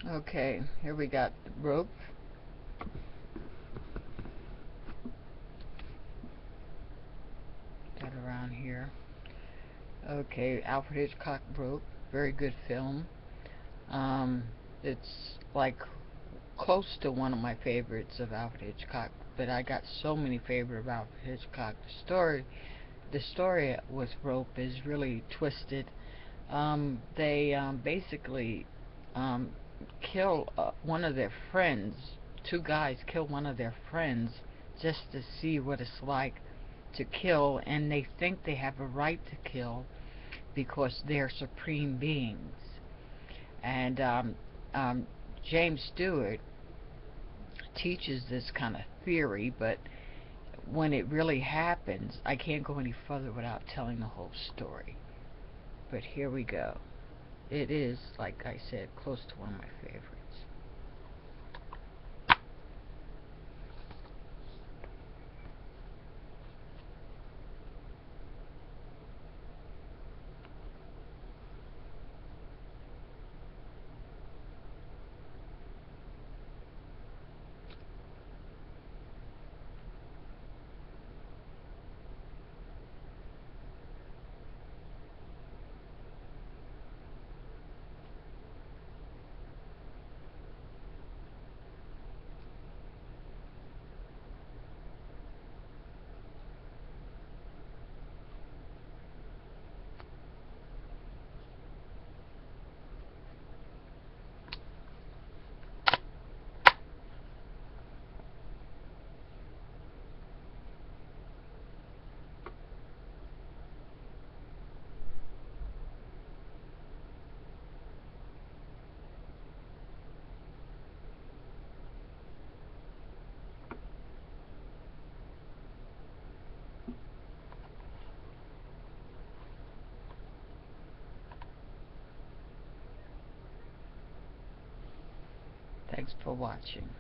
Okay, here we got the rope. That around here. Okay, Alfred Hitchcock Rope. Very good film. Um, it's like close to one of my favorites of Alfred Hitchcock, but I got so many favorites of Alfred Hitchcock. The story with Rope is really twisted. They basically um, kill one of their friends. Two guys kill one of their friends just to see what it's like to kill, and they think they have a right to kill because they're supreme beings. And um, James Stewart teaches this kind of theory, but when it really happens, I can't go any further without telling the whole story. But here we go. It is, like I said, close to one of my favorites. Thanks for watching.